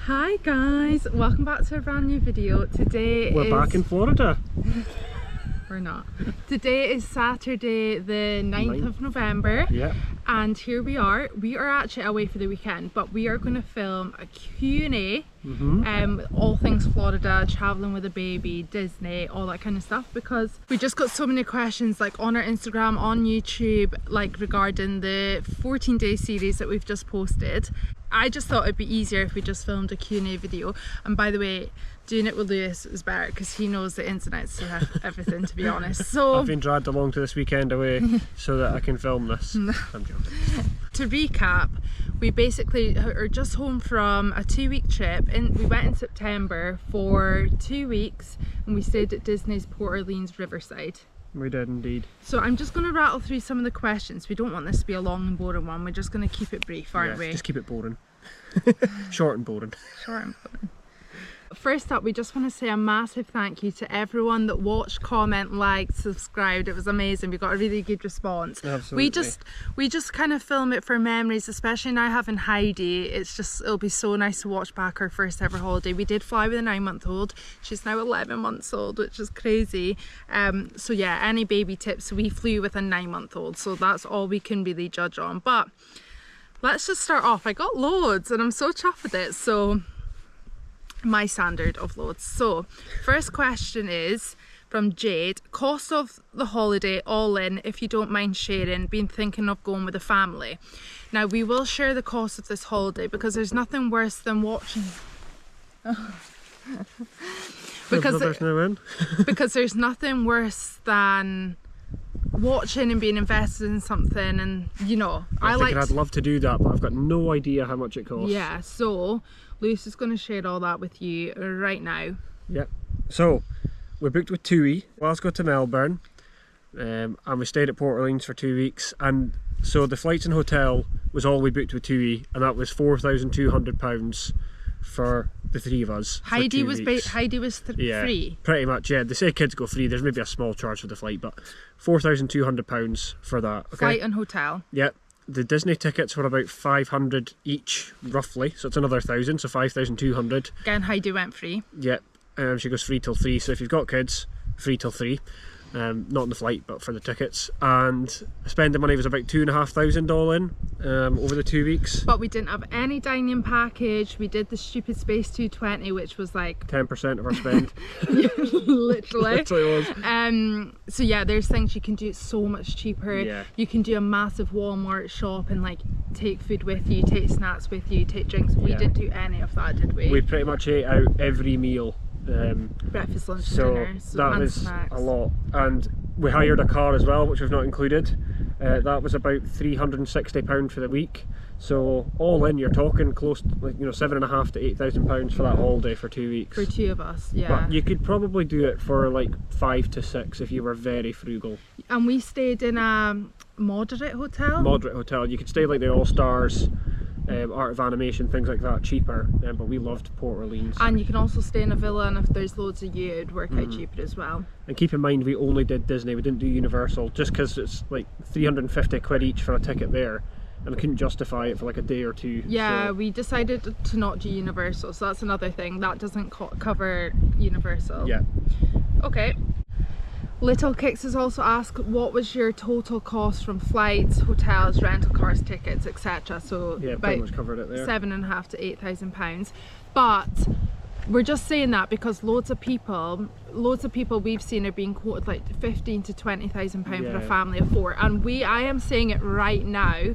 Hi guys, welcome back to a brand new video. We're back in Florida. We're not. Today is Saturday the 9th of November. Yeah. And here we are. We are actually away for the weekend, but we are going to film a Q&A. All things Florida, traveling with a baby, Disney, all that kind of stuff, because we just got so many questions like on our Instagram, on YouTube, like regarding the 14-day series that we've just posted. I just thought it'd be easier if we just filmed a Q&A video. And by the way, doing it with Lewis is better because he knows the ins and outs of everything, to be honest. So I've been dragged along to this weekend away so that I can film this. I'm joking. To recap, we basically are just home from a 2-week trip. We went in September for 2 weeks and we stayed at Disney's Port Orleans Riverside. We did indeed. So I'm just going to rattle through some of the questions. We don't want this to be a long and boring one. We're just going to keep it brief, aren't we? Just keep it boring. Short and boring. Short and boring. First up, we just want to say a massive thank you to everyone that watched, comment, liked, subscribed. It was amazing. We got a really good response. Absolutely. We just kind of film it for memories, especially now having Heidi. It'll be so nice to watch back our first ever holiday. We did fly with a 9-month-old. She's now 11 months old, which is crazy. So yeah, any baby tips? We flew with a 9-month-old, so that's all we can really judge on. But let's just start off. I got loads and I'm so chuffed with it. So my standard of loads. So first question is from Jade. Cost of the holiday all in, if you don't mind sharing, been thinking of going with a family. Now we will share the cost of this holiday because there's nothing worse than watching because there's nothing worse than watching and being invested in something, and you know, I'd love to do that, but I've got no idea how much it costs. Yeah, so Luce is going to share all that with you right now. Yep. So we booked with TUI. Glasgow to Melbourne, and we stayed at Port Orleans for 2 weeks. And so the flights and hotel was all we booked with TUI, and that was £4,200 for the three of us. Heidi was free. Pretty much. Yeah, they say kids go free. There's maybe a small charge for the flight, but £4,200 for that. Okay? Flight and hotel. Yep. The Disney tickets were about 500 each, roughly, so it's another 1,000, so 5,200. Again, Heidi went free. Yep, she goes free till 3, so if you've got kids, free till 3. Not on the flight, but for the tickets. And spending money was about $2,500 all in over the 2 weeks. But we didn't have any dining package. We did the stupid Space 220, which was like 10% of our spend. Literally. Literally was. So yeah, there's things you can do so much cheaper. Yeah. You can do a massive Walmart shop and like take food with you, take snacks with you, take drinks. We didn't do any of that, did we? We pretty much ate out every meal. Breakfast, lunch, so dinner, that was snacks. a lot. And we hired a car as well, which we've not included. That was about £360 for the week. So all in, you're talking close to, like, £7,500 to £8,000 for that holiday for 2 weeks. For 2 of us, yeah. But you could probably do it for like 5 to 6 if you were very frugal. And we stayed in a moderate hotel. Moderate hotel. You could stay like the All Stars, Art of Animation, things like that, cheaper, but we loved Port Orleans. And you can also stay in a villa, and if there's loads of you, it'd work out cheaper as well. And keep in mind, we only did Disney, we didn't do Universal, just because it's like 350 quid each for a ticket there, and I couldn't justify it for like a day or two. Yeah, so we decided to not do Universal, so that's another thing, that doesn't cover Universal. Yeah. Okay. Little Kicks has also asked, what was your total cost from flights, hotels, rental cars, tickets, etc. So yeah, pretty much covered it there. £7,500 to £8,000. But we're just saying that because loads of people we've seen are being quoted like £15,000 to £20,000 for a family of 4. And I am saying it right now.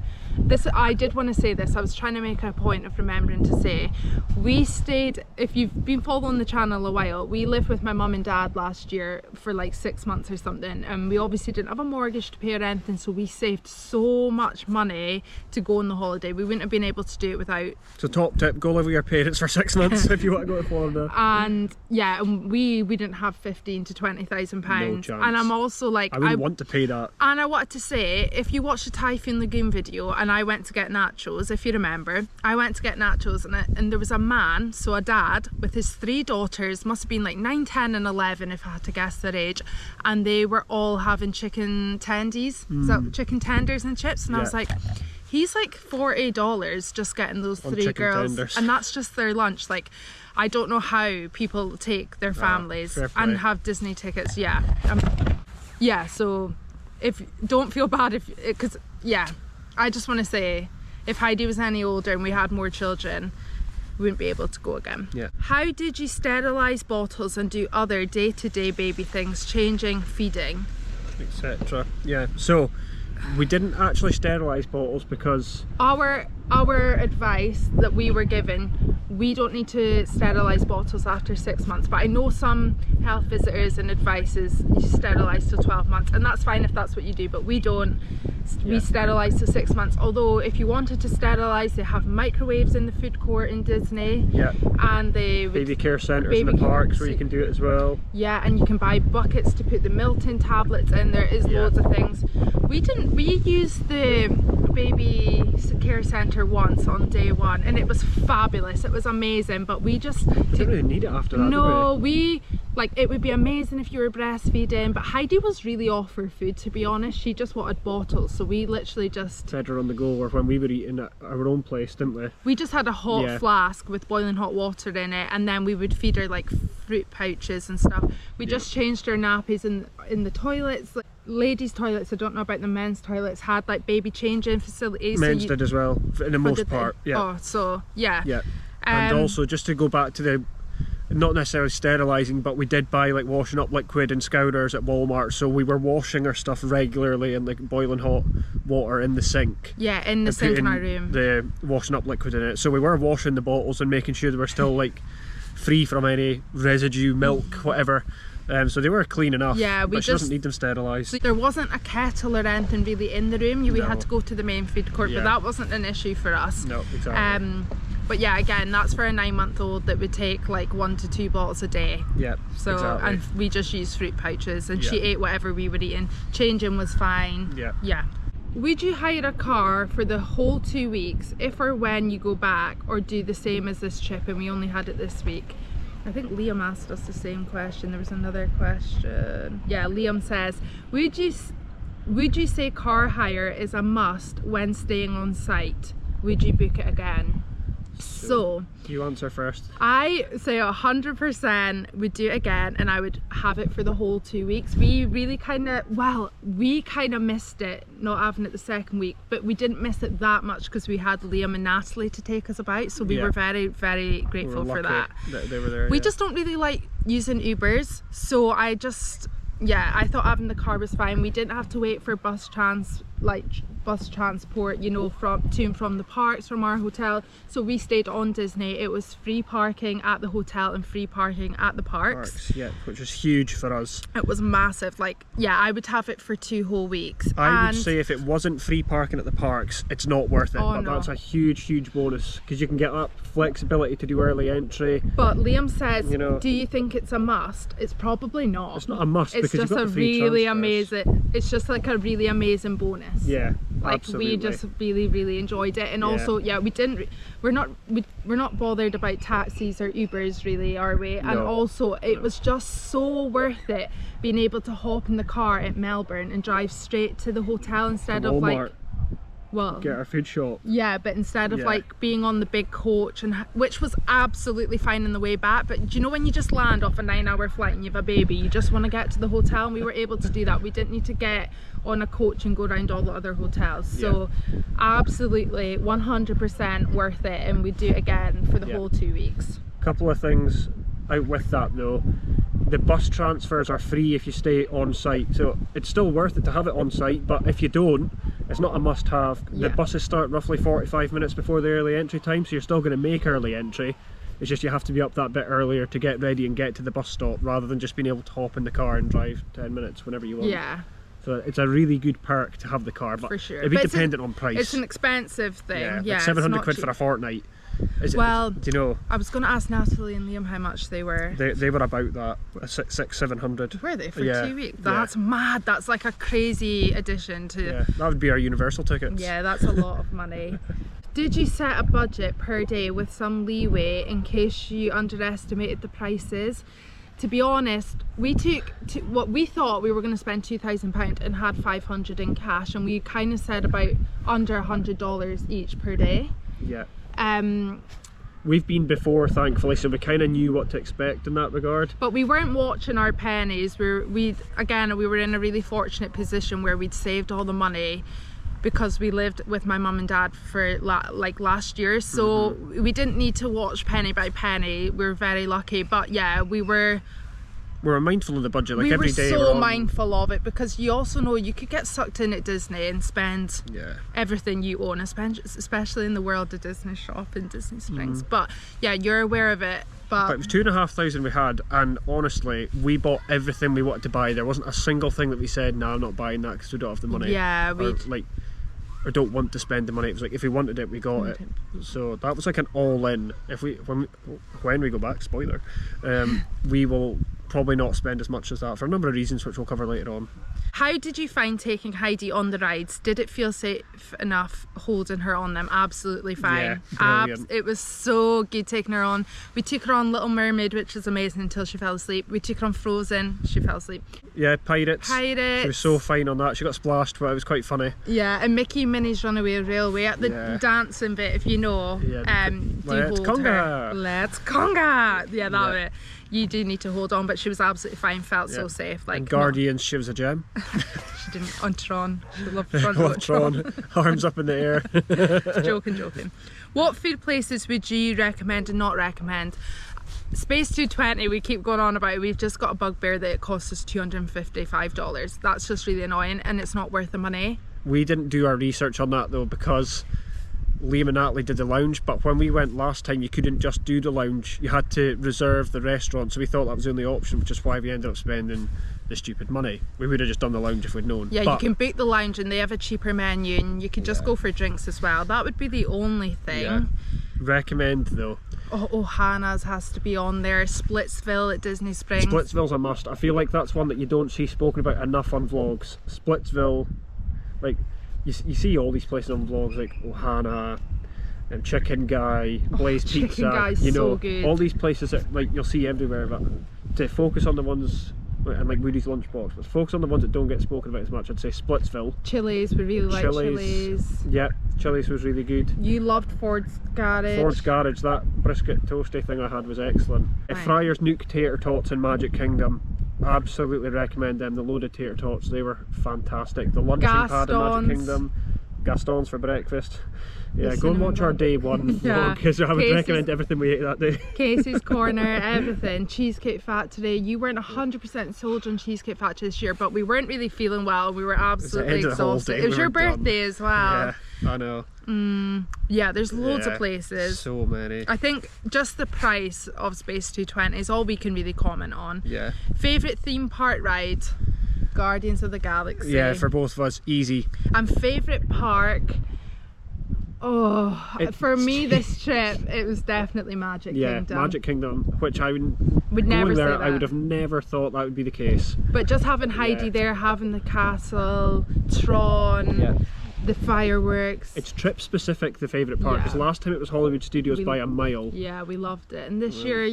I did want to say this. I was trying to make a point of remembering to say, we stayed, if you've been following the channel a while, we lived with my mum and dad last year for like 6 months or something, and we obviously didn't have a mortgage to pay or anything, so we saved so much money to go on the holiday. We wouldn't have been able to do it without. So top tip, go live with your parents for 6 months if you want to go to Florida. And yeah, we didn't have £15,000 to £20,000. No chance. And I'm also like, I wouldn't want to pay that. And I wanted to say, if you watch the Typhoon Lagoon video, and I went to get nachos, if you remember, I went to get nachos, and there was a man, so a dad with his 3 daughters, must have been like 9, 10 and 11 if I had to guess their age, and they were all having chicken tendies, so chicken tenders and chips, and I was like, He's like $40 just getting those On 3 chicken girls, tenders. and that's just their lunch. Like, I don't know how people take their families fair play. and have Disney tickets. Yeah, yeah. So, don't feel bad because I just want to say, if Heidi was any older and we had more children, we wouldn't be able to go again. Yeah. How did you sterilise bottles and do other day-to-day baby things, changing, feeding, etc.? Yeah. So we didn't actually sterilise bottles because our advice that we were given, we don't need to sterilise bottles after 6 months, but I know some health visitors and advices you sterilise till 12 months, and that's fine if that's what you do, but we don't. We sterilise till 6 months, although if you wanted to sterilise, they have microwaves in the food court in Disney. Yeah. And they would, baby care centres in the parks where you can do it as well. yeah, and you can buy buckets to put the Milton tablets in. There is loads of things. We used the baby care centre once on day 1, and it was fabulous. It was amazing, but we just didn't really need it after that. no, we like, it would be amazing if you were breastfeeding, but Heidi was really off for food, to be honest. She just wanted bottles, so we literally just fed her on the go, or when we were eating at our own place, didn't we? We just had a hot flask with boiling hot water in it, and then we would feed her like fruit pouches and stuff. We just changed her nappies in the toilets. Like, ladies' toilets, I don't know about the men's toilets, had like baby changing facilities. Men's did as well, in the most part. Yeah. Oh, so yeah. Yeah. And also, just to go back to the, not necessarily sterilising, but we did buy like washing up liquid and scourers at Walmart, so we were washing our stuff regularly in like boiling hot water in the sink. Yeah, in the sink in our room. The washing up liquid in it. So we were washing the bottles and making sure they were still like free from any residue, milk, whatever. So they were clean enough. Yeah, but she doesn't need them sterilised. There wasn't a kettle or anything really in the room. We had to go to the main food court, but that wasn't an issue for us. No, exactly. But yeah, again, that's for a 9-month-old that would take like 1 to 2 bottles a day. Yeah. So exactly. And we just used fruit pouches, and she ate whatever we were eating. Changing was fine. Yeah. Yeah. Would you hire a car for the whole 2 weeks if or when you go back, or do the same as this trip? And we only had it this week. I think Liam asked us the same question. There was another question. Yeah, Liam says, would you say car hire is a must when staying on site? Would you book it again? So you answer first. I say 100% would do it again, and I would have it for the whole 2 weeks. We really kind of missed it not having it the second week, but we didn't miss it that much because we had Liam and Natalie to take us about, so we were very, very grateful for that. They were there. We just don't really like using Ubers, so I thought having the car was fine. We didn't have to wait for bus transport, you know, to and from the parks from our hotel. So we stayed on Disney. It was free parking at the hotel and free parking at the parks. Yeah, which was huge for us. It was massive. Like, yeah, I would have it for 2 whole weeks. I would say if it wasn't free parking at the parks, it's not worth it. Oh, but no. That's a huge bonus, because you can get that flexibility to do early entry. But Liam says, you know, do you think it's a must? It's probably not. It's not a must, it's because just you've got a the free really transfers. amazing. It's just like a really amazing bonus. Yeah. Like, absolutely. we just really enjoyed it, and also we're not bothered about taxis or Ubers really, are we? And also it was just so worth it being able to hop in the car at Melbourne and drive straight to the hotel instead of Walmart. like Get our food shop. Yeah, but instead of like being on the big coach, and which was absolutely fine on the way back, but do you know when you just land off a 9-hour flight and you have a baby, you just want to get to the hotel, and we were able to do that. We didn't need to get on a coach and go around all the other hotels. So absolutely 100% worth it, and we'd do it again for the whole 2 weeks. Couple of things out with that though. The bus transfers are free if you stay on site, so it's still worth it to have it on site, but if you don't, it's not a must have. The buses start roughly 45 minutes before the early entry time, so you're still going to make early entry. It's just you have to be up that bit earlier to get ready and get to the bus stop, rather than just being able to hop in the car and drive 10 minutes whenever you want. Yeah. So it's a really good perk to have the car, but for sure. it'd be dependent on price. It's an expensive thing. Yeah, like 700 quid for a fortnight. Do you know? I was going to ask Natalie and Liam how much they were. They were about that, 600-700. Were they for 2 weeks? That's mad. That's like a crazy addition to. Yeah, that would be our Universal tickets. Yeah, that's a lot of money. Did you set a budget per day with some leeway in case you underestimated the prices? to be honest, we took what we thought we were going to spend £2,000 and had 500 in cash, and we kind of said about under $100 each per day. Yeah. We've been before, thankfully, so we kind of knew what to expect in that regard. But we weren't watching our pennies. We were in a really fortunate position where we'd saved all the money because we lived with my mum and dad for like last year, so we didn't need to watch penny by penny. We were very lucky, but yeah, we were mindful of the budget, like every day. We were so mindful of it, because you also know you could get sucked in at Disney and spend everything you own, especially in the world of Disney shop in Disney Springs. But yeah, you're aware of it. But it was $2,500 we had, and honestly, we bought everything we wanted to buy. There wasn't a single thing that we said, "No, I'm not buying that because we don't have the money." Yeah, or don't want to spend the money. It was like, if we wanted it, we got it. So that was like an all-in. When we go back, spoiler, we will probably not spend as much as that for a number of reasons, which we'll cover later on. How did you find taking Heidi on the rides? Did it feel safe enough holding her on them? Absolutely fine. Yeah, brilliant. It was so good taking her on. We took her on Little Mermaid, which was amazing, until she fell asleep. We took her on Frozen, she fell asleep. Yeah, Pirates. She was so fine on that. She got splashed, but it was quite funny. Yeah, and Mickey and Minnie's Runaway Railway at the dancing bit, if you know. Yeah, Let's conga! Let's conga! Yeah, that bit. You do need to hold on, but she was absolutely fine, felt so safe. Like, and Guardians, she was a gem. She didn't on Tron. She loved Tron. Arms up in the air. Joking. What food places would you recommend and not recommend? Space 220, we keep going on about it. We've just got a bugbear that it costs us $255. That's just really annoying, and it's not worth the money. We didn't do our research on that though, because Liam and Natalie did the lounge, but when we went last time you couldn't just do the lounge, you had to reserve the restaurant, so we thought that was the only option, which is why we ended up spending the stupid money. We would have just done the lounge if we'd known. Yeah, you can book the lounge and they have a cheaper menu, and you could just go for drinks as well. That would be the only thing. Yeah. Recommend though. Oh, Ohana's has to be on there. Splitsville at Disney Springs. Splitsville's a must. I feel like that's one that you don't see spoken about enough on vlogs. Splitsville, like you see all these places on vlogs, like Ohana and Chicken Guy, Blaze Pizza. Chicken Guy's so good. All these places that like you'll see everywhere, but to focus on the ones, and like Woody's Lunchbox, but focus on the ones that don't get spoken about as much. I'd say Splitsville. Chili's, we really like Chili's. Yeah, Chili's was really good. You loved Ford's Garage. Ford's Garage, that brisket toasty thing I had was excellent. Friar's Nook Tater Tots in Magic Kingdom, absolutely recommend them. The loaded tater tots, they were fantastic. The lunching pad in Magic Kingdom, Gaston's for breakfast. Yeah, go and watch our day one vlog, because I would recommend everything we ate that day. Casey's Corner, everything. Cheesecake Factory. You weren't 100% sold on Cheesecake Factory this year, but we weren't really feeling well. We were absolutely exhausted. It was your birthday as well. Yeah, I know. Yeah, there's loads of places. So many. I think just the price of Space 220 is all we can really comment on. Yeah. Favourite theme park ride? Guardians of the Galaxy. Yeah, for both of us, easy. And favourite park? For me this trip, it was definitely Magic Kingdom. Yeah, Magic Kingdom, which I would never say that. I would have never thought that would be the case. But just having Heidi there, having the castle, Tron, the fireworks. It's trip specific, the favourite part, because last time it was Hollywood Studios by a mile. Yeah, we loved it. And this year,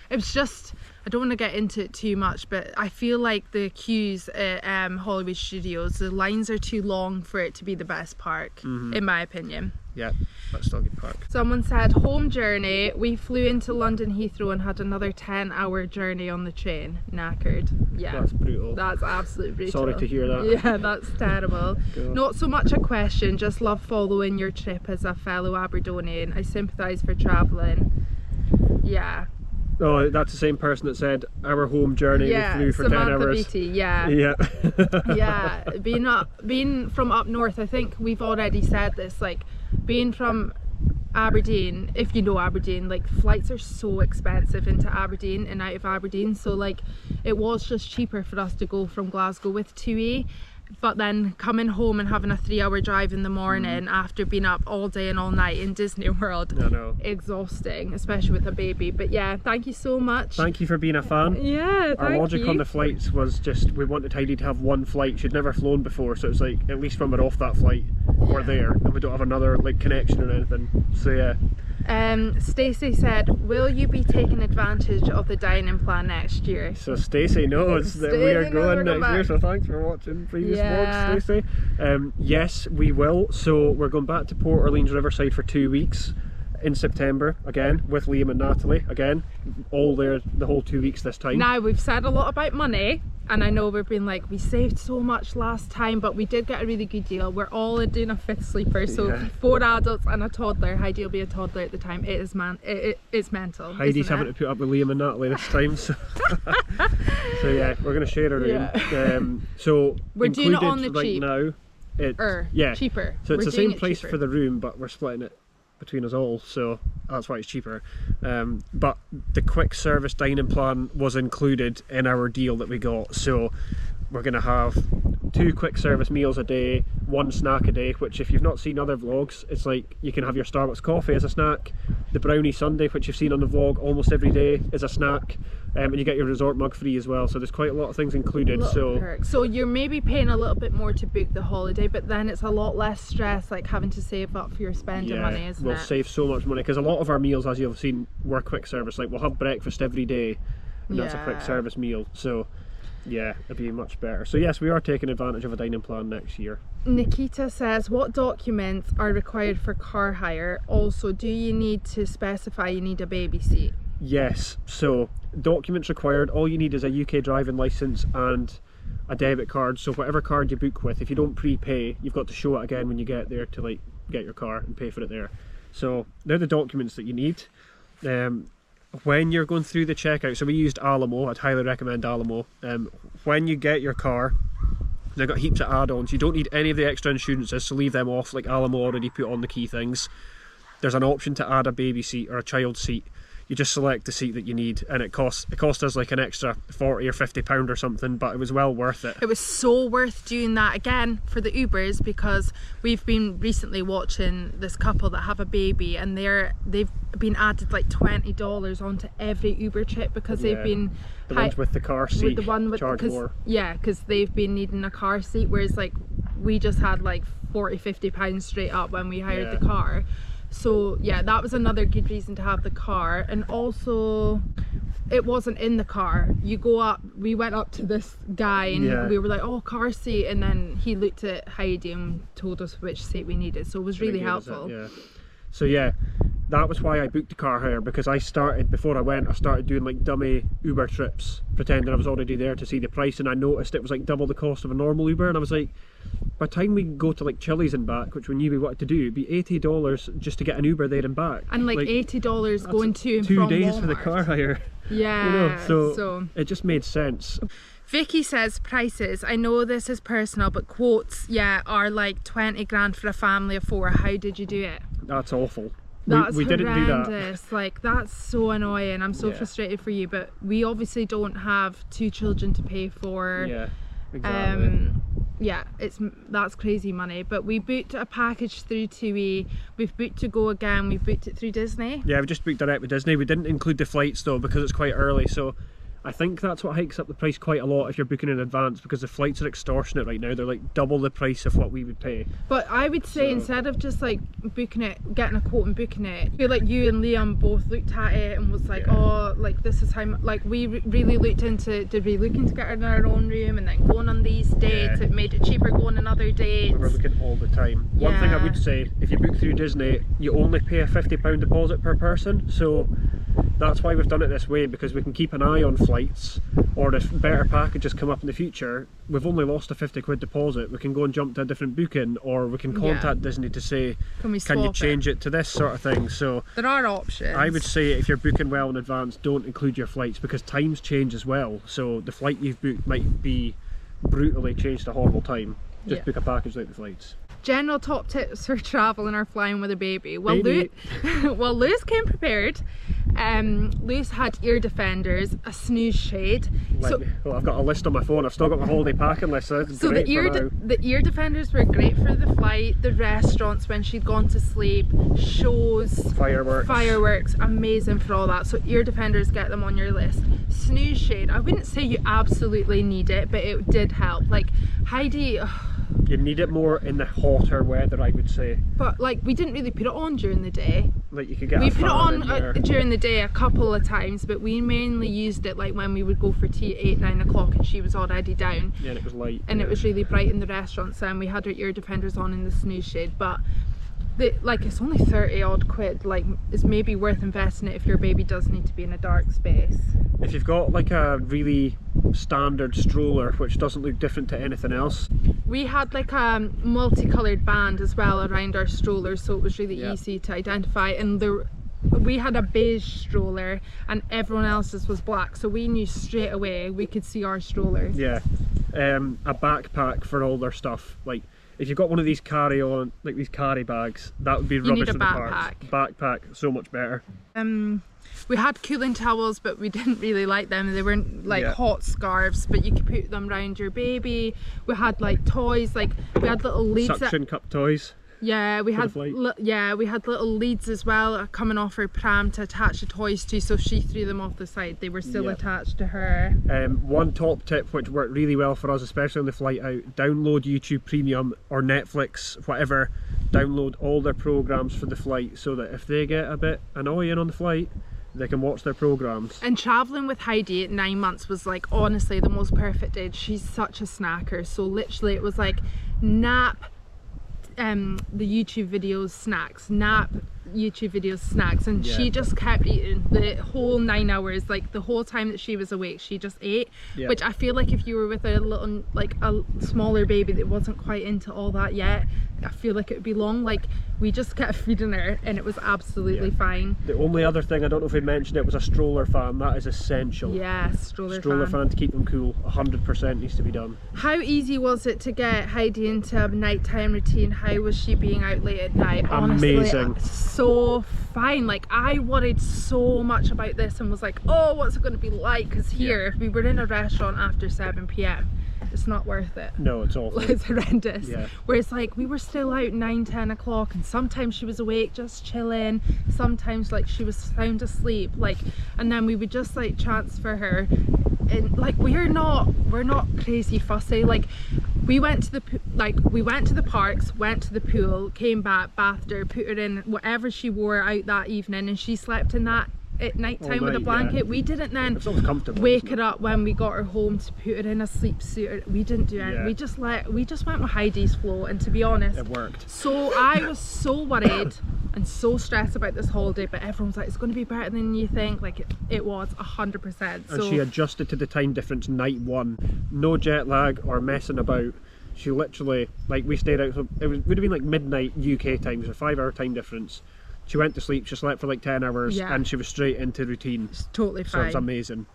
it was just, I don't want to get into it too much, but I feel like the queues at Hollywood Studios, the lines are too long for it to be the best park, in my opinion. Yeah, that's still a good park. Someone said, home journey, we flew into London Heathrow and had another 10-hour journey on the train. Knackered. Yeah. That's brutal. That's absolutely brutal. Sorry to hear that. Yeah, that's terrible. Not so much a question, just love following your trip as a fellow Aberdonian. I sympathise for travelling. Yeah. Oh, that's the same person that said our home journey, we flew for Samantha 10 hours. Beatty, yeah. Yeah, being from up north, I think we've already said this, like being from Aberdeen, if you know Aberdeen, like flights are so expensive into Aberdeen and out of Aberdeen, so like it was just cheaper for us to go from Glasgow with 2E. But then coming home and having a 3-hour drive in the morning after being up all day and all night in Disney World, exhausting, especially with a baby. But yeah, thank you so much. Thank you for being a fan. Yeah, our logic on the flights was just, we wanted Heidi to have one flight. She'd never flown before, so it's like, at least when we're off that flight, we're there and we don't have another like connection or anything. So yeah, Stacey said, will you be taking advantage of the dining plan next year? So Stacey knows that we are going next year, so thanks for watching previous vlogs, Stacey. Yes, we will. So we're going back to Port Orleans Riverside for 2 weeks in September, again, with Liam and Natalie, again, all there the whole 2 weeks this time. Now, we've said a lot about money, and I know we've been like, we saved so much last time, but we did get a really good deal. We're all doing a 5th sleeper, so 4 adults and a toddler. Heidi will be a toddler at the time. It is it's mental. Heidi's having to put up with Liam and Natalie this time, so so yeah, we're going to share a room. So we're doing it on the right cheap now. It's cheaper. So it's the same price for the room, but we're splitting it between us all, so that's why it's cheaper. But the quick service dining plan was included in our deal that we got, so we're going to have 2 quick service meals a day, 1 snack a day, which if you've not seen other vlogs, it's like you can have your Starbucks coffee as a snack, the brownie sundae, which you've seen on the vlog almost every day, is a snack, and you get your resort mug free as well, so there's quite a lot of things included. So you're maybe paying a little bit more to book the holiday, but then it's a lot less stress, like having to save up for your spending money, isn't it? We'll save so much money, because a lot of our meals, as you've seen, were quick service. Like we'll have breakfast every day, and that's a quick service meal, so yeah, it'd be much better. So yes, we are taking advantage of a dining plan next year. Nikita says, what documents are required for car hire? Also, do you need to specify you need a baby seat? Yes, so documents required, all you need is a UK driving licence and a debit card. So whatever card you book with, if you don't prepay, you've got to show it again when you get there to like get your car and pay for it there. So they're the documents that you need. When you're going through the checkout, so we used Alamo, I'd highly recommend Alamo. When you get your car, they've got heaps of add-ons. You don't need any of the extra insurances, so leave them off, like Alamo already put on the key things. There's an option to add a baby seat or a child seat. You just select the seat that you need, and it cost us like an extra £40 or £50 or something, but it was well worth it. It was so worth doing that again for the Ubers, because we've been recently watching this couple that have a baby, and they've been added like $20 onto every Uber trip because they've been the ones with the car seat, the one with, charge more. Yeah, because they've been needing a car seat, whereas like we just had like £40–50 straight up when we hired the car. So yeah, that was another good reason to have the car. And also, it wasn't in the car. You go up, we went up to this guy and we were like, oh, car seat, and then he looked at Heidi and told us which seat we needed, so it was really helpful. So yeah, that was why I booked the car hire, because before I went, I started doing like dummy Uber trips, pretending I was already there to see the price, and I noticed it was like double the cost of a normal Uber, and I was like, by the time we go to like Chili's and back, which we knew we wanted to do, it'd be $80 just to get an Uber there and back. And like $80 going to and 2 from days Walmart. for the car hire. Yeah, you know, so it just made sense. Vicky says prices. I know this is personal, but quotes, are like 20 grand for a family of 4. How did you do it? That's awful. That's we didn't do that. Like, that's so annoying. I'm so frustrated for you, but we obviously don't have 2 children to pay for. Yeah, exactly. That's crazy money. But we booked a package through TUI. We've booked to go again. We've booked it through Disney. Yeah, we just booked direct with Disney. We didn't include the flights though, because it's quite early, so I think that's what hikes up the price quite a lot if you're booking in advance, because the flights are extortionate right now. They're like double the price of what we would pay. But I would say instead of just like booking it, getting a quote and booking it, I feel like you and Liam both looked at it and was like, oh, like this is how like we really looked into, did we look into getting our own room and then going on these dates? It made it cheaper going on other dates. We were looking all the time. One thing I would say, if you book through Disney, you only pay a £50 deposit per person, so that's why we've done it this way, because we can keep an eye on flights, or if better packages come up in the future, we've only lost a £50 deposit, we can go and jump to a different booking, or we can contact Disney to say, can you change it to this sort of thing. So there are options. I would say if you're booking well in advance, don't include your flights, because times change as well, so the flight you've booked might be brutally changed a horrible time. Just book a package without the flights. General top tips for traveling or flying with a baby. Well, Lewis came prepared. Lewis had ear defenders, a snooze shade. I've got a list on my phone. I've still got my holiday packing list. So the ear defenders were great for the flight, the restaurants when she'd gone to sleep, shows, fireworks, amazing for all that. So ear defenders, get them on your list. Snooze shade, I wouldn't say you absolutely need it, but it did help. Like Heidi, You need it more in the hotter weather, I would say. But like, we didn't really put it on during the day. Like, you could get We a put it fan on in there. during the day a couple of times, but we mainly used it like when we would go for tea at 8, 9 o'clock and she was already down. Yeah, and it was light. And it was really bright in the restaurants, and we had our ear defenders on in the snooze shade. But like, it's only 30 odd quid. Like, it's maybe worth investing it if your baby does need to be in a dark space. If you've got like a really standard stroller which doesn't look different to anything else. We had like a multicoloured band as well around our strollers, so it was really easy to identify. And we had a beige stroller and everyone else's was black, so we knew straight away we could see our strollers. Yeah. A backpack for all their stuff. Like, if you've got one of these carry-on, like these carry bags, that would be rubbish need a for the parks. Backpack, so much better. We had cooling towels, but we didn't really like them. They weren't like hot scarves, but you could put them around your baby. We had like toys, like we had little leads. Suction cup toys. Yeah, we had we had little leads as well coming off her pram to attach the toys to, so if she threw them off the side, they were still attached to her. One top tip which worked really well for us, especially on the flight out: download YouTube Premium or Netflix, whatever. Download all their programs for the flight, so that if they get a bit annoying on the flight, they can watch their programs. And traveling with Heidi at 9 months was like honestly the most perfect age. She's such a snacker, so literally it was like nap, the YouTube videos, snacks, nap, YouTube videos, snacks, and she just kept eating the whole 9 hours. Like, the whole time that she was awake she just ate, which I feel like if you were with a little, like a smaller baby that wasn't quite into all that yet, I feel like it would be long. Like, we just kept feeding her and it was absolutely fine. The only other thing, I don't know if we mentioned it, was a stroller fan. That is essential. Yeah, stroller fan to keep them cool. 100% needs to be done. How easy was it to get Heidi into a nighttime routine? How was she being out late at night? Amazing. Honestly, so fine. Like, I worried so much about this and was like, oh, what's it going to be like? Because here, if we were in a restaurant after 7 p.m, it's not worth it. No, it's awful. It's horrendous. Yeah. Whereas like, we were still out 9, 10 o'clock, and sometimes she was awake just chilling, sometimes like she was sound asleep, like, and then we would just like transfer her. And like, we're not crazy fussy. Like, we went to the parks, went to the pool, came back, bathed her, put her in whatever she wore out that evening, and she slept in that at night time with a blanket. We didn't then wake her up when we got her home to put her in a sleep suit. We didn't do it. We just went with Heidi's flow, and to be honest, it worked. So I was so worried and so stressed about this holiday, but everyone's like, it's going to be better than you think. Like, it was 100%. And she adjusted to the time difference night one. No jet lag or messing about. She literally, like, we stayed out, so it would have been like midnight UK time, so a 5-hour time difference. She went to sleep, she slept for like 10 hours, and she was straight into routine. It's totally fine. So it's amazing.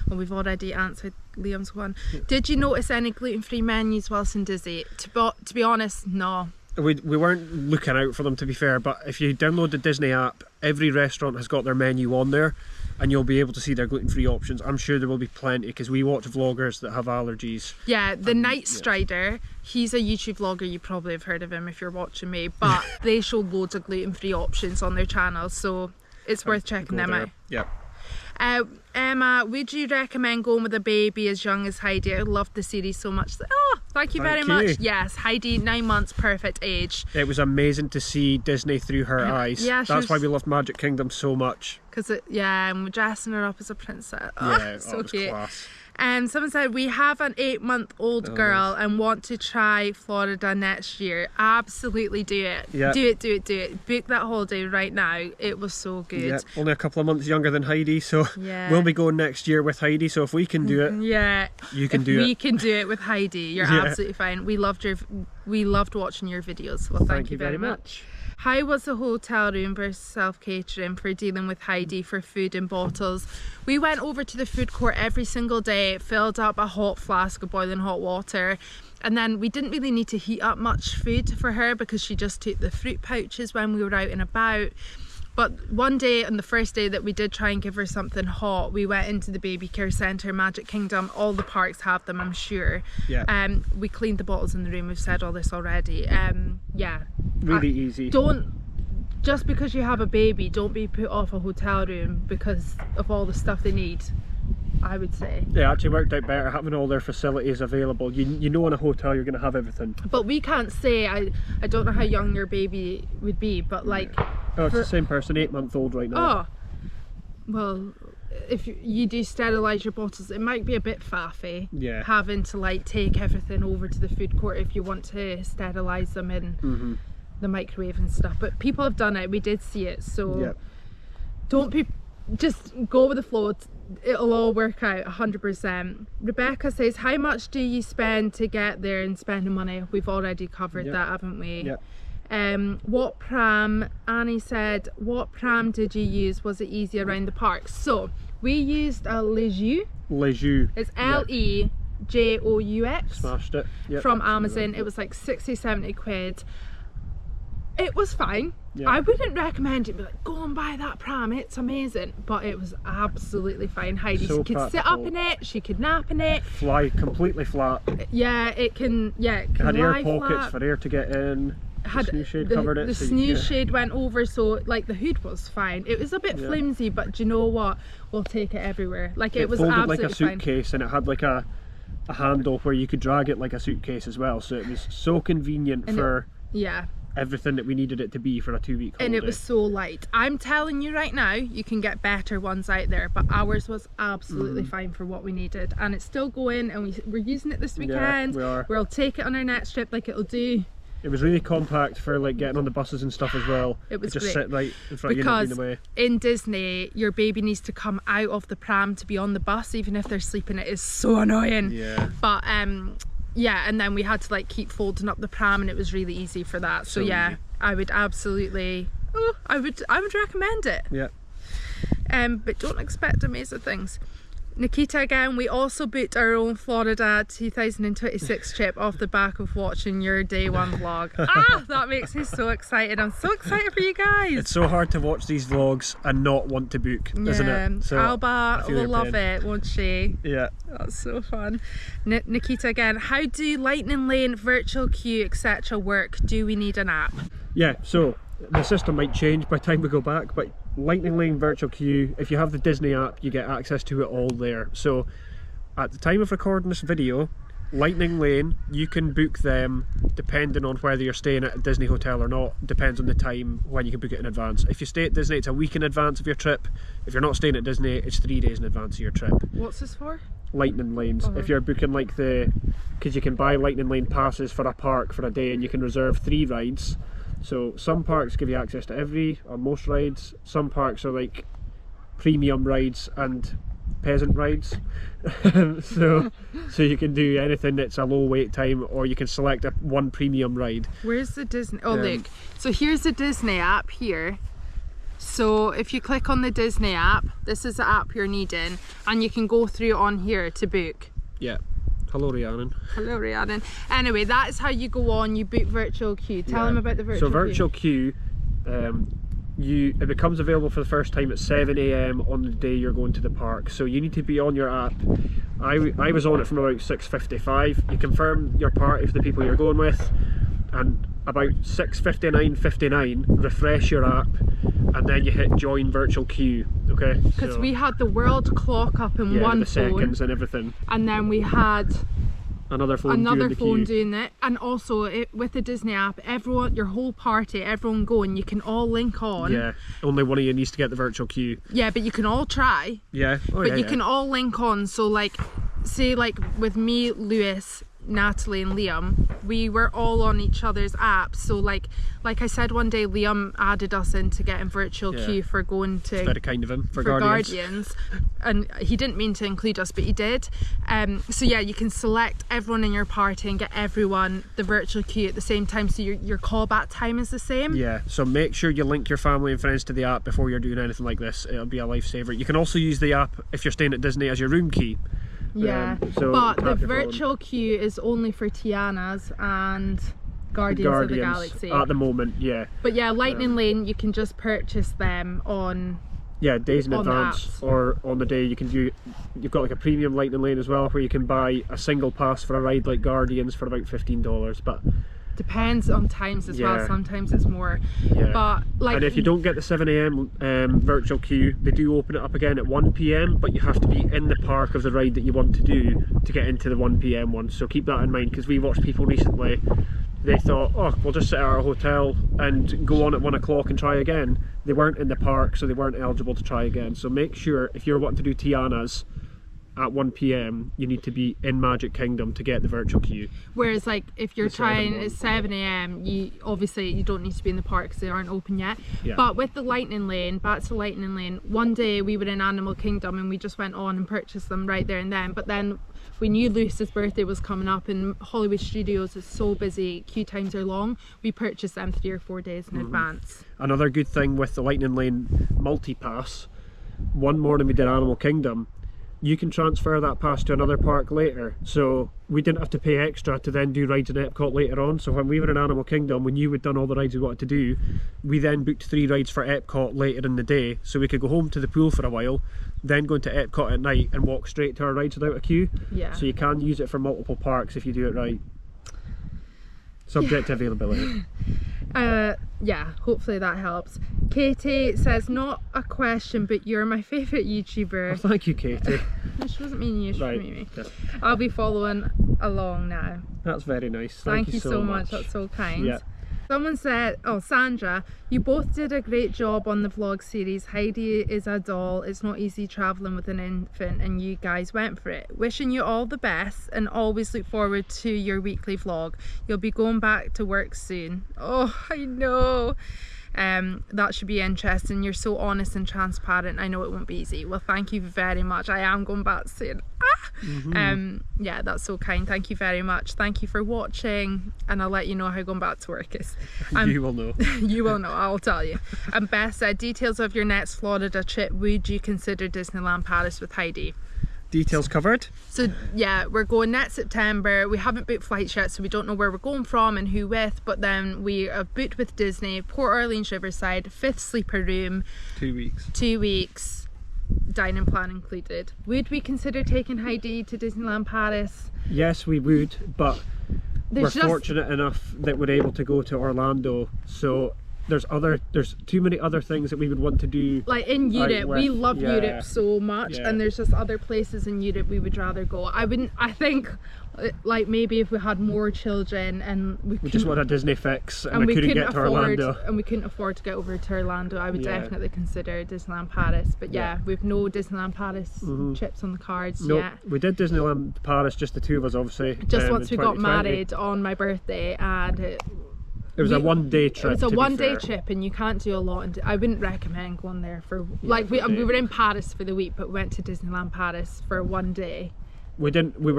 Well, we've already answered Liam's one. Did you notice any gluten-free menus whilst in Disney? To be honest, no. We weren't looking out for them, to be fair, but if you download the Disney app, every restaurant has got their menu on there, and you'll be able to see their gluten-free options. I'm sure there will be plenty, because we watch vloggers that have allergies. Yeah, the Night Strider, he's a YouTube vlogger. You probably have heard of him if you're watching me, but they show loads of gluten-free options on their channel, so it's worth checking them out. Yeah. Emma, would you recommend going with a baby as young as Heidi? I loved the series so much. Oh, thank you very much. Yes, Heidi, 9 months, perfect age. It was amazing to see Disney through her eyes. Yeah, that's why we loved Magic Kingdom so much. Because and we're dressing her up as a princess. Oh, yeah, so cute. Class. Someone said, we have an 8-month-old girl and want to try Florida next year. Absolutely do it. Yeah. Do it. Book that holiday right now. It was so good. Yeah. Only a couple of months younger than Heidi, so we'll be going next year with Heidi. So if we can do it, you can do it. We can do it with Heidi. You're absolutely fine. We loved watching your videos. Well, thank you very much. How was the hotel room versus self-catering for dealing with Heidi for food and bottles? We went over to the food court every single day, filled up a hot flask of boiling hot water, and then we didn't really need to heat up much food for her because she just took the fruit pouches when we were out and about. But one day, on the first day that we did try and give her something hot, we went into the baby care centre, Magic Kingdom. All the parks have them, I'm sure. Yeah. We cleaned the bottles in the room. We've said all this already. Yeah. Really easy. Just because you have a baby, don't be put off a hotel room because of all the stuff they need. I would say. It actually worked out better having all their facilities available. You know in a hotel you're going to have everything. But we can't say, I don't know how young your baby would be, but like... Oh, it's the same person, 8-month-old right now. Oh, well, if you do sterilise your bottles, it might be a bit faffy. Yeah. Having to like take everything over to the food court if you want to sterilise them in the microwave and stuff. But people have done it, we did see it, so don't be... Just go with the flow. It'll all work out 100%. Rebecca says, how much do you spend to get there and spend the money? We've already covered that, haven't we? What pram? Annie said, what pram did you use? Was it easy around the park? So we used a Lew. It's Lejoux. Smashed it. From Amazon. It was like 60-70 quid. It was fine. I wouldn't recommend it, be like, go and buy that pram, it's amazing, but it was absolutely fine. Heidi, So she could sit up in it, she could nap in it. Fly completely flat. Yeah, it can It had air lie pockets flat. for air to get in. Had the snooze shade covered it. The so snooze shade went over, so like the hood was fine. It was a bit flimsy, but do you know what? We'll take it everywhere. Like it was folded absolutely like a suitcase, and it had like a handle where you could drag it like a suitcase as well. So it was so convenient for everything that we needed it to be for a 2-week holiday. And it was so light. I'm telling you right now, you can get better ones out there, but ours was absolutely fine for what we needed, and it's still going, and we're using it this weekend. We are. We'll take it on our next trip, like it'll do. It was really compact for like getting on the buses and stuff as well. It was just great. sit right in front of you, not in the way. In Disney, your baby needs to come out of the pram to be on the bus, even if they're sleeping. It is so annoying. But yeah, and then we had to like keep folding up the pram, and it was really easy for that. So yeah, easy. I would absolutely, I would recommend it. But don't expect amazing things. Nikita again, we also booked our own Florida 2026 trip off the back of watching your day one vlog. That makes me so excited. I'm so excited for you guys. It's so hard to watch these vlogs and not want to book, isn't it? So Alba will love it, won't she? Yeah. That's so fun. Nikita again, how do Lightning Lane, virtual queue, etc. work? Do we need an app? Yeah, so the system might change by the time we go back, but Lightning Lane virtual queue, if you have the Disney app, you get access to it all there. So at the time of recording this video, Lightning Lane, you can book them depending on whether you're staying at a Disney hotel or not. Depends on the time when you can book it in advance. If you stay at Disney, it's a week in advance of your trip. If you're not staying at Disney, it's 3 days in advance of your trip. What's this for? Lightning Lanes. If you're booking like because you can buy Lightning Lane passes for a park for a day, and you can reserve 3 rides. So some parks give you access to every or most rides. Some parks are like premium rides and peasant rides. so you can do anything that's a low wait time, or you can select one premium ride. Where's the Disney? Oh look, so here's the Disney app here. So if you click on the Disney app, this is the app you're needing, and you can go through on here to book. Yeah. Hello Rhiannon. Hello Rhiannon. Anyway, that is how you go on, you book virtual queue. Tell them about the virtual queue. So virtual queue, it becomes available for the first time at 7 AM on the day you're going to the park. So you need to be on your app. I was on it from about 6:55. You confirm your party for the people you're going with, and about 6:59 refresh your app, and then you hit join virtual queue. Okay, because we had the world clock up in one the phone, seconds and everything, and then we had another phone doing it. And also with the Disney app, everyone, your whole party, everyone going, you can all link on. Yeah, only one of you needs to get the virtual queue. Yeah, but you can all try. Yeah. But you can all link on. So like, say like with me, Lewis, Natalie and Liam, we were all on each other's apps. So like I said one day, Liam added us in to get in virtual queue for going to... It's very kind of him, for Guardians. And he didn't mean to include us, but he did. So yeah, you can select everyone in your party and get everyone the virtual queue at the same time, so your callback time is the same. Yeah, so make sure you link your family and friends to the app before you're doing anything like this. It'll be a lifesaver. You can also use the app if you're staying at Disney as your room key. Yeah, but the virtual queue is only for Tiana's and Guardians of the Galaxy at the moment. Yeah, but yeah, Lightning Lane, you can just purchase them on days in advance, or on the day. You've got like a premium Lightning Lane as well, where you can buy a single pass for a ride like Guardians for about $15, but depends on times as well. Yeah. Sometimes it's more. Yeah. But like, and if you don't get the 7 AM virtual queue, they do open it up again at 1 PM, but you have to be in the park of the ride that you want to do to get into the 1 PM one. So keep that in mind, because we watched people recently, they thought, oh, we'll just sit at our hotel and go on at 1 o'clock and try again. They weren't in the park, so they weren't eligible to try again. So make sure, if you're wanting to do Tiana's at 1 PM, you need to be in Magic Kingdom to get the virtual queue. whereas like if you're The 7 trying one. at 7 AM, you obviously you don't need to be in the park because they aren't open yet. Yeah. But with the Lightning Lane, back to Lightning Lane, one day we were in Animal Kingdom and we just went on and purchased them right there and then. But then we knew Lewis's birthday was coming up and Hollywood Studios is so busy, queue times are long. We purchased them 3 or 4 days in advance. Another good thing with the Lightning Lane multi-pass, one morning we did Animal Kingdom, you can transfer that pass to another park later. So we didn't have to pay extra to then do rides in Epcot later on. So when we were in Animal Kingdom, we knew we'd done all the rides we wanted to do, we then booked 3 rides for Epcot later in the day, so we could go home to the pool for a while, then go into Epcot at night and walk straight to our rides without a queue. Yeah. So you can use it for multiple parks if you do it right. Subject to availability. Yeah, hopefully that helps. Katie says, not a question, but you're my favourite YouTuber. Oh, thank you, Katie. She wasn't meaning you, she Right. mean me. Yeah. I'll be following along now. That's very nice. Thank you so much, that's so kind. Yeah. Someone said, oh, Sandra, you both did a great job on the vlog series. Heidi is a doll. It's not easy travelling with an infant and you guys went for it. Wishing you all the best and always look forward to your weekly vlog. You'll be going back to work soon. Oh, I know. That should be interesting. You're so honest and transparent. I know it won't be easy. Well, thank you very much. I am going back soon. Yeah, that's so kind. Thank you very much. Thank you for watching, and I'll let you know how going back to work is. You will know. You will know, I'll tell you. And Beth said, details of your next Florida trip. Would you consider Disneyland Paris with Heidi? Details covered. So yeah, we're going next September. We haven't booked flights yet, so we don't know where we're going from and who with, but then we have booked with Disney, Port Orleans Riverside, 5th sleeper room, 2 weeks. 2 weeks, dining plan included. Would we consider taking Heidi to Disneyland Paris? Yes, we would, but There's we're fortunate enough that we're able to go to Orlando, so there's too many other things that we would want to do. like in Europe, we love yeah, Europe so much, yeah. and there's just other places in Europe we would rather go. I think like maybe if we had more children and we just want a Disney fix and we couldn't get to Orlando. And we couldn't afford to get over to Orlando, I would Yeah. definitely consider Disneyland Paris. But yeah, Yeah. we've no Disneyland Paris trips on the cards No, yet. we did Disneyland Paris, just the two of us, obviously. Just once in we got 2020. married on my birthday, and It was a one-day trip. it was a to be one-day fair. trip, and you can't do a lot. And I wouldn't recommend going there for like we were in Paris for the week, but we went to Disneyland Paris for 1 day. We didn't. We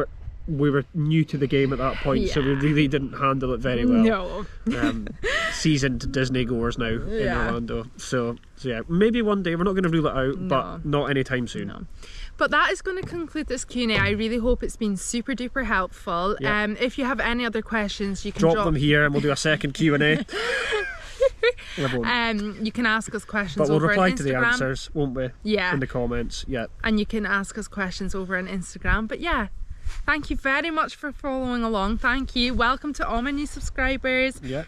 were new to the game at that point, so we Yeah. really didn't handle it very well. No. Seasoned Disney goers now in Yeah. Orlando. So yeah, maybe one day. We're not going to rule it out, No. but not anytime soon. No. But that is going to conclude this Q&A. I really hope it's been super duper helpful. Yeah. If you have any other questions, you can Drop them here, and we'll do a second Q&A. We won't. You can ask us questions But we'll over reply on to the Instagram. answers, won't we? Yeah. In the comments. Yeah. And you can ask us questions over on Instagram. But yeah, thank you very much for following along. Thank you. Welcome to all my new subscribers. Yeah.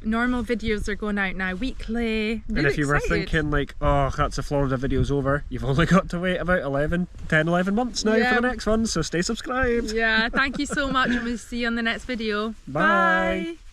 Normal videos are going out now weekly. And Really if you were excited. thinking like, oh, that's the Florida video's over, you've only got to wait about 11 months now Yeah. for the next one, so stay subscribed. Yeah, thank you so much, and we'll see you on the next video. Bye. Bye.